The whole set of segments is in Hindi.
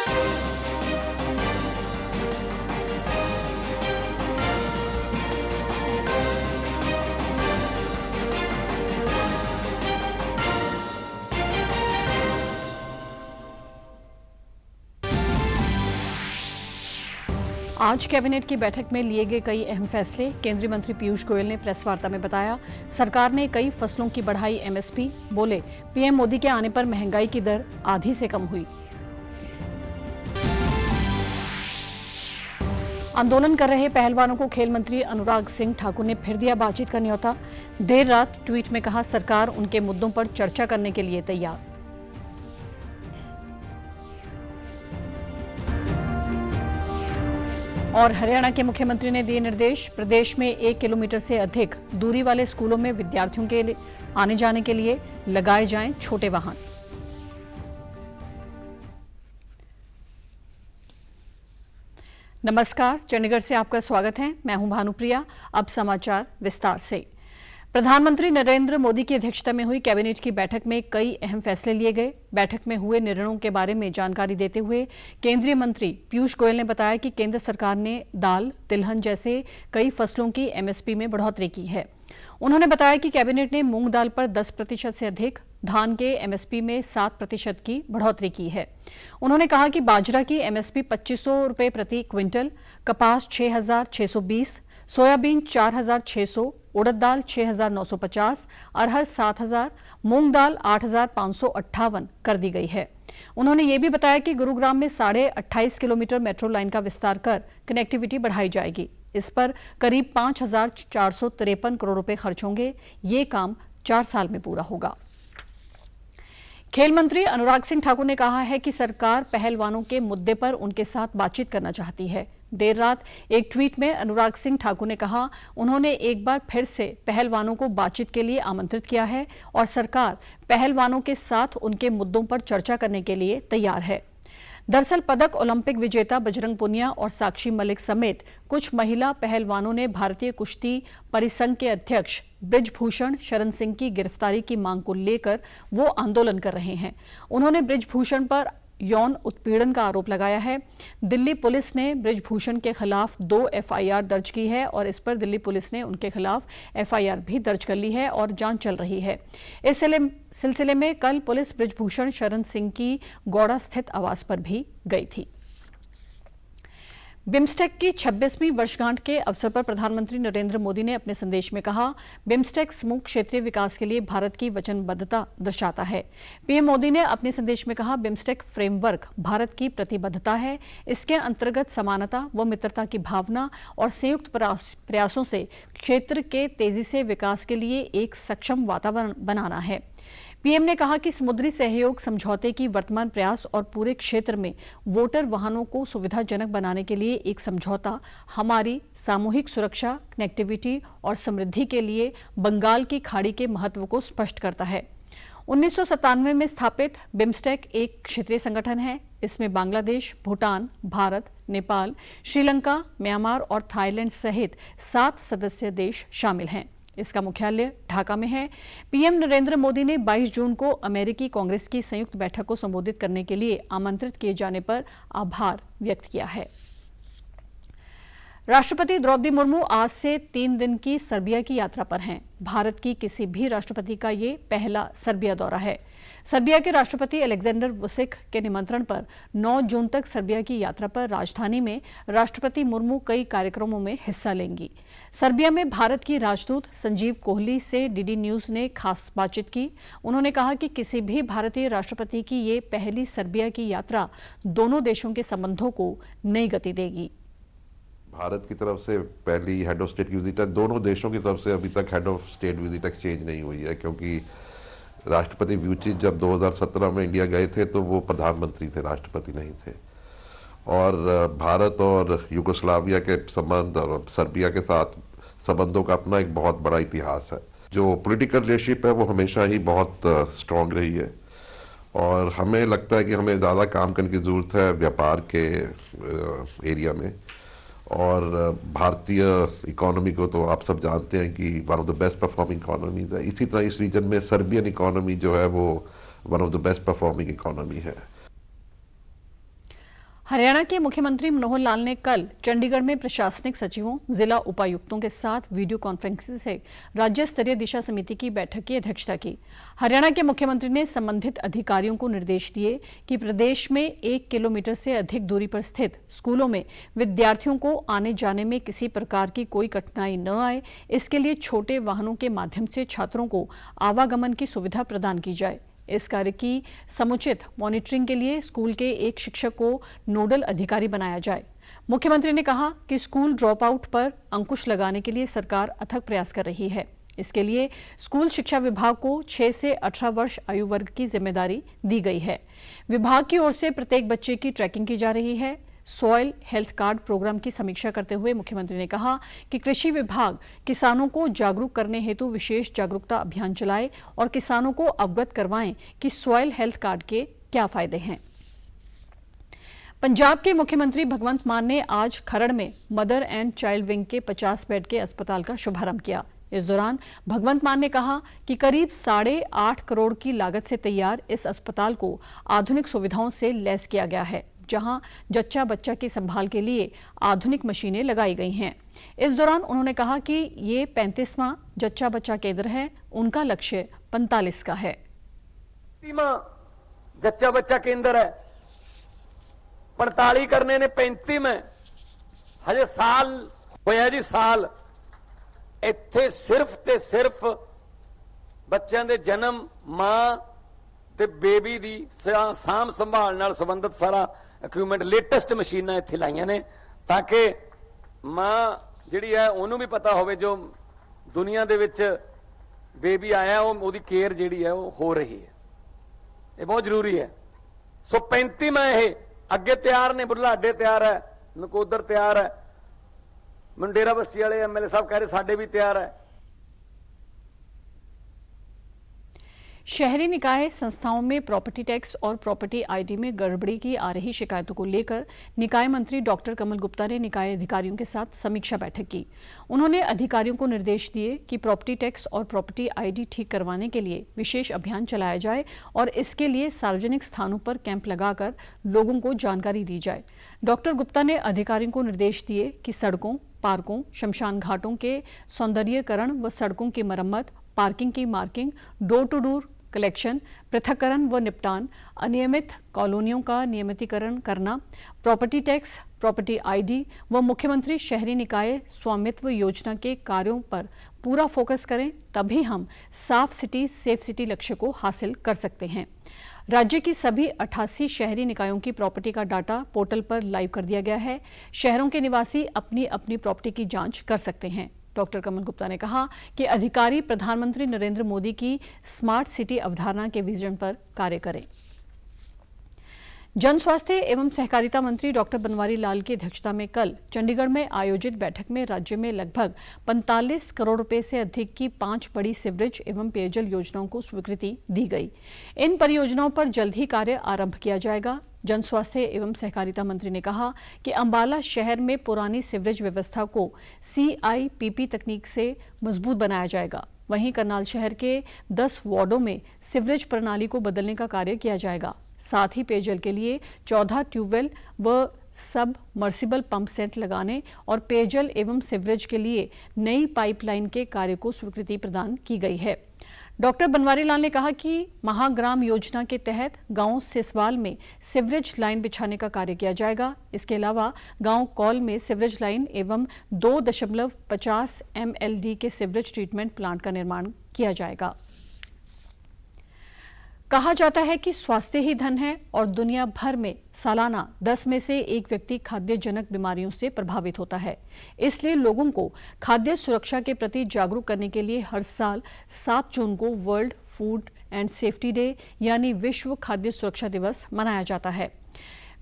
आज कैबिनेट की बैठक में लिए गए कई अहम फैसले। केंद्रीय मंत्री पीयूष गोयल ने प्रेस वार्ता में बताया, सरकार ने कई फसलों की बढ़ाई एमएसपी। बोले, पीएम मोदी के आने पर महंगाई की दर आधी से कम हुई। आंदोलन कर रहे पहलवानों को खेल मंत्री अनुराग सिंह ठाकुर ने फिर दिया बातचीत का न्योता। देर रात ट्वीट में कहा, सरकार उनके मुद्दों पर चर्चा करने के लिए तैयार। और हरियाणा के मुख्यमंत्री ने दिए निर्देश, प्रदेश में 1 किलोमीटर से अधिक दूरी वाले स्कूलों में विद्यार्थियों के आने जाने के लिए लगाए जाएं छोटे वाहन। नमस्कार, चंडीगढ़ से आपका स्वागत है। मैं हूं भानुप्रिया। अब समाचार विस्तार से। प्रधानमंत्री नरेंद्र मोदी की अध्यक्षता में हुई कैबिनेट की बैठक में कई अहम फैसले लिए गए। बैठक में हुए निर्णयों के बारे में जानकारी देते हुए केंद्रीय मंत्री पीयूष गोयल ने बताया कि केंद्र सरकार ने दाल, तिलहन जैसे कई फसलों की एमएसपी में बढ़ोतरी की है। उन्होंने बताया कि कैबिनेट ने मूंग दाल पर 10% से अधिक, धान के एमएसपी में 7% की बढ़ोतरी की है। उन्होंने कहा कि बाजरा की एमएसपी 2500 रुपए प्रति क्विंटल, कपास 6620, सोयाबीन 4600, उड़द दाल 6950, अरहर 7000, मूंग दाल 8558 कर दी गई है। उन्होंने ये भी बताया कि गुरुग्राम में 28.5 किलोमीटर मेट्रो लाइन का विस्तार कर कनेक्टिविटी बढ़ाई जाएगी। इस पर करीब 5453 करोड़ रुपए खर्च होंगे। ये काम 4 साल में पूरा होगा। खेल मंत्री अनुराग सिंह ठाकुर ने कहा है कि सरकार पहलवानों के मुद्दे पर उनके साथ बातचीत करना चाहती है। देर रात एक ट्वीट में अनुराग सिंह ठाकुर ने कहा, उन्होंने एक बार फिर से पहलवानों को बातचीत के लिए आमंत्रित किया है और सरकार पहलवानों के साथ उनके मुद्दों पर चर्चा करने के लिए तैयार है। दरअसल पदक ओलंपिक विजेता बजरंग पुनिया और साक्षी मलिक समेत कुछ महिला पहलवानों ने भारतीय कुश्ती परिसंघ के अध्यक्ष बृजभूषण शरण सिंह की गिरफ्तारी की मांग को लेकर वो आंदोलन कर रहे हैं। उन्होंने बृजभूषण पर यौन उत्पीड़न का आरोप लगाया है। दिल्ली पुलिस ने बृजभूषण के खिलाफ 2 एफआईआर दर्ज की है और इस पर दिल्ली पुलिस ने उनके खिलाफ एफआईआर भी दर्ज कर ली है और जांच चल रही है। इस सिलसिले में कल पुलिस बृजभूषण शरण सिंह की गौड़ा स्थित आवास पर भी गई थी। बिम्स्टेक की 26वीं वर्षगांठ के अवसर पर प्रधानमंत्री नरेंद्र मोदी ने अपने संदेश में कहा, बिम्स्टेक समूह क्षेत्रीय विकास के लिए भारत की वचनबद्धता दर्शाता है। पीएम मोदी ने अपने संदेश में कहा, बिम्स्टेक फ्रेमवर्क भारत की प्रतिबद्धता है। इसके अंतर्गत समानता व मित्रता की भावना और संयुक्त प्रयासों से क्षेत्र के तेजी से विकास के लिए एक सक्षम वातावरण बनाना है। पीएम ने कहा कि समुद्री सहयोग समझौते की वर्तमान प्रयास और पूरे क्षेत्र में वोटर वाहनों को सुविधाजनक बनाने के लिए एक समझौता हमारी सामूहिक सुरक्षा, कनेक्टिविटी और समृद्धि के लिए बंगाल की खाड़ी के महत्व को स्पष्ट करता है। 1997 में स्थापित बिम्स्टेक एक क्षेत्रीय संगठन है। इसमें बांग्लादेश, भूटान, भारत, नेपाल, श्रीलंका, म्यांमार और थाईलैंड सहित 7 सदस्य देश शामिल हैं। इसका मुख्यालय ढाका में है। पीएम नरेंद्र मोदी ने 22 जून को अमेरिकी कांग्रेस की संयुक्त बैठक को संबोधित करने के लिए आमंत्रित किए जाने पर आभार व्यक्त किया है। राष्ट्रपति द्रौपदी मुर्मू आज से 3 दिन की सर्बिया की यात्रा पर हैं। भारत की किसी भी राष्ट्रपति का ये पहला सर्बिया दौरा है। सर्बिया के राष्ट्रपति अलेक्जेंडर वुसिक के निमंत्रण पर 9 जून तक सर्बिया की यात्रा पर राजधानी में राष्ट्रपति मुर्मू कई कार्यक्रमों में हिस्सा लेंगी। सर्बिया में भारत की राजदूत संजीव कोहली से डीडी न्यूज ने खास बातचीत की। उन्होंने कहा कि किसी भी भारतीय राष्ट्रपति की ये पहली सर्बिया की यात्रा दोनों देशों के संबंधों को नई गति देगी। भारत की तरफ से पहली हेड ऑफ स्टेट की विजिट है। दोनों देशों की तरफ से अभी तक head of state visit exchange नहीं हुई है, क्योंकि राष्ट्रपति व्यूचिच जब 2017 में इंडिया गए थे तो वो प्रधानमंत्री थे, राष्ट्रपति नहीं थे। और भारत और यूगोस्लाविया के संबंध और सर्बिया के साथ संबंधों का अपना एक बहुत बड़ा इतिहास है। जो पॉलिटिकल रिलेशनशिप है वो हमेशा ही बहुत स्ट्रांग रही है और हमें लगता है कि हमें ज़्यादा काम करने की ज़रूरत है व्यापार के एरिया में। और भारतीय इकोनॉमी को तो आप सब जानते हैं कि one of the best performing economies है। इसी तरह इस रीजन में सर्बियन इकोनॉमी जो है वो one of the best performing economy है। हरियाणा के मुख्यमंत्री मनोहर लाल ने कल चंडीगढ़ में प्रशासनिक सचिवों, जिला उपायुक्तों के साथ वीडियो कॉन्फ्रेंसिंग से राज्य स्तरीय दिशा समिति की बैठक की अध्यक्षता की। हरियाणा के मुख्यमंत्री ने संबंधित अधिकारियों को निर्देश दिए कि प्रदेश में 1 किलोमीटर से अधिक दूरी पर स्थित स्कूलों में विद्यार्थियों को आने जाने में किसी प्रकार की कोई कठिनाई न आए, इसके लिए छोटे वाहनों के माध्यम से छात्रों को आवागमन की सुविधा प्रदान की जाए। इस कार्य की समुचित मॉनिटरिंग के लिए स्कूल के एक शिक्षक को नोडल अधिकारी बनाया जाए। मुख्यमंत्री ने कहा कि स्कूल ड्रॉप आउट पर अंकुश लगाने के लिए सरकार अथक प्रयास कर रही है। इसके लिए स्कूल शिक्षा विभाग को 6 से 18 वर्ष आयु वर्ग की जिम्मेदारी दी गई है। विभाग की ओर से प्रत्येक बच्चे की ट्रैकिंग की जा रही है। सॉइल हेल्थ कार्ड प्रोग्राम की समीक्षा करते हुए मुख्यमंत्री ने कहा कि कृषि विभाग किसानों को जागरूक करने हेतु विशेष जागरूकता अभियान चलाए और किसानों को अवगत करवाएं कि सॉइल हेल्थ कार्ड के क्या फायदे हैं। पंजाब के मुख्यमंत्री भगवंत मान ने आज खरड़ में मदर एंड चाइल्ड विंग के 50 बेड के अस्पताल का शुभारंभ किया। इस दौरान भगवंत मान ने कहा कि करीब 8.5 करोड़ की लागत से तैयार इस अस्पताल को आधुनिक सुविधाओं से लैस किया गया है, जहां जच्चा बच्चा की संभाल के लिए आधुनिक मशीनें लगाई गई हैं। इस दौरान उन्होंने कहा कि ये 35वां जच्चा बच्चा केंद्र है, उनका लक्ष्य 45 का है। जच्चा बच्चा केंद्र है, 45 करने ने 35 में हजे साल होया जी, साल इत्थे सिर्फ ते सिर्फ बच्चों के जन्म, मां ते बेबी दी साम संभाल नाल संबंधित सारा इक्विपमेंट, लेटेस्ट मशीनां इत्थे लाइयां ने ताकि मां जिहड़ी है उहनूं भी पता होवे जो दुनिया दे विच बेबी आया ओहदी केयर जिहड़ी है वो हो रही है। ये बहुत जरूरी है। सो 35 में ये अगे तैयार ने, बुढ़लाडे तैयार है, नकोदर तैयार है, मंडेरा बस्सी वाले MLA साहब कह रहे साडे भी तैयार है। शहरी निकाय संस्थाओं में प्रॉपर्टी टैक्स और प्रॉपर्टी आईडी में गड़बड़ी की आ रही शिकायतों को लेकर निकाय मंत्री डॉक्टर कमल गुप्ता ने निकाय अधिकारियों के साथ समीक्षा बैठक की। उन्होंने अधिकारियों को निर्देश दिए कि प्रॉपर्टी टैक्स और प्रॉपर्टी आईडी ठीक करवाने के लिए विशेष अभियान चलाया जाए और इसके लिए सार्वजनिक स्थानों पर कैंप लगाकर लोगों को जानकारी दी जाए। डॉक्टर गुप्ता ने अधिकारियों को निर्देश दिए कि सड़कों, पार्कों, शमशान घाटों के सौंदर्यीकरण व सड़कों की मरम्मत, पार्किंग की marking, door to door collection, पृथक्करण व निपटान, अनियमित कॉलोनियों का नियमितीकरण करना, प्रॉपर्टी टैक्स, प्रॉपर्टी आईडी व मुख्यमंत्री शहरी निकाय स्वामित्व योजना के कार्यों पर पूरा फोकस करें, तभी हम साफ सिटी सेफ सिटी लक्ष्य को हासिल कर सकते हैं। राज्य की सभी 88 शहरी निकायों की प्रॉपर्टी का डाटा पोर्टल पर लाइव कर दिया गया है। शहरों के निवासी अपनी अपनी प्रॉपर्टी की जांच कर सकते हैं। डॉक्टर कमल गुप्ता ने कहा कि अधिकारी प्रधानमंत्री नरेंद्र मोदी की स्मार्ट सिटी अवधारणा के विजन पर कार्य करें। जन स्वास्थ्य एवं सहकारिता मंत्री डॉक्टर बनवारी लाल की अध्यक्षता में कल चंडीगढ़ में आयोजित बैठक में राज्य में लगभग 45 करोड़ रुपए से अधिक की 5 बड़ी सीवरेज एवं पेयजल योजनाओं को स्वीकृति दी गई। इन परियोजनाओं पर जल्द ही कार्य आरंभ किया जाएगा। जन स्वास्थ्य एवं सहकारिता मंत्री ने कहा कि अंबाला शहर में पुरानी सीवरेज व्यवस्था को CIPP तकनीक से मजबूत बनाया जाएगा। वहीं करनाल शहर के 10 वार्डों में सीवरेज प्रणाली को बदलने का कार्य किया जाएगा। साथ ही पेयजल के लिए 14 ट्यूबवेल व सब मर्सिबल पंप सेट लगाने और पेयजल एवं सीवरेज के लिए नई पाइपलाइन के कार्य को स्वीकृति प्रदान की गई है। डॉक्टर बनवारी लाल ने कहा कि महाग्राम योजना के तहत गांव सिसवाल में सीवरेज लाइन बिछाने का कार्य किया जाएगा। इसके अलावा गांव कौल में सीवरेज लाइन एवं 2.50 MLD के सीवरेज ट्रीटमेंट प्लांट का निर्माण किया जाएगा। कहा जाता है कि स्वास्थ्य ही धन है और दुनिया भर में सालाना 10 में से 1 व्यक्ति खाद्यजनक बीमारियों से प्रभावित होता है। इसलिए लोगों को खाद्य सुरक्षा के प्रति जागरूक करने के लिए हर साल 7 जून को world food and safety day यानी विश्व खाद्य सुरक्षा दिवस मनाया जाता है।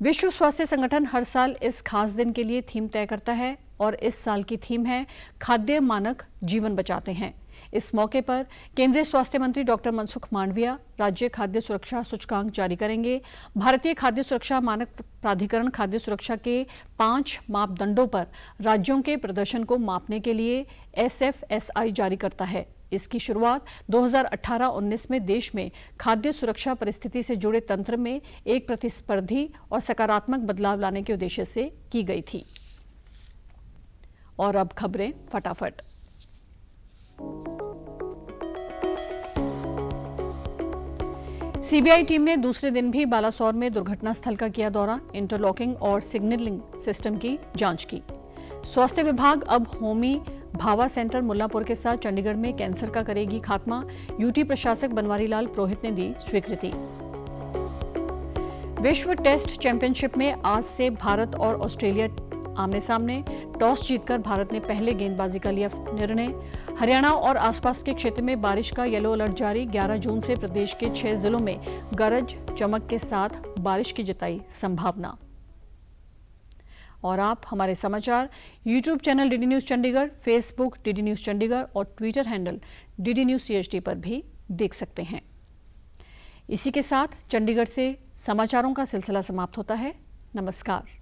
विश्व स्वास्थ्य संगठन हर साल इस खास दिन के लिए थीम तय करता है और इस साल की थीम है खाद्य मानक जीवन बचाते हैं। इस मौके पर केंद्रीय स्वास्थ्य मंत्री डॉक्टर मनसुख मांडविया राज्य खाद्य सुरक्षा सूचकांक जारी करेंगे। भारतीय खाद्य सुरक्षा मानक प्राधिकरण खाद्य सुरक्षा के 5 मापदंडों पर राज्यों के प्रदर्शन को मापने के लिए SFSI जारी करता है। इसकी शुरुआत 2018-19 में देश में खाद्य सुरक्षा परिस्थिति से जुड़े तंत्र में एक प्रतिस्पर्धी और सकारात्मक बदलाव लाने के उद्देश्य से की गई थी। और अब खबरें फटाफट। सीबीआई टीम ने दूसरे दिन भी बालासोर में दुर्घटना स्थल का किया दौरा, इंटरलॉकिंग और सिग्नलिंग सिस्टम की जांच की। स्वास्थ्य विभाग अब होमी भावा सेंटर मुल्लापुर के साथ चंडीगढ़ में कैंसर का करेगी खात्मा, यूटी प्रशासक बनवारी लाल पुरोहित ने दी स्वीकृति। विश्व टेस्ट चैंपियनशिप में आज से भारत और ऑस्ट्रेलिया आमने सामने। टॉस जीतकर भारत ने पहले गेंदबाजी का लिया निर्णय। हरियाणा और आसपास के क्षेत्र में बारिश का येलो अलर्ट जारी, 11 जून से प्रदेश के 6 जिलों में गरज चमक के साथ बारिश की जताई संभावना। और आप हमारे समाचार YouTube channel DD news Chandigarh, Facebook DD news Chandigarh और Twitter handle DD news CHD पर भी देख सकते हैं। इसी के साथ चंडीगढ़ से समाचारों का सिलसिला समाप्त होता है। नमस्कार।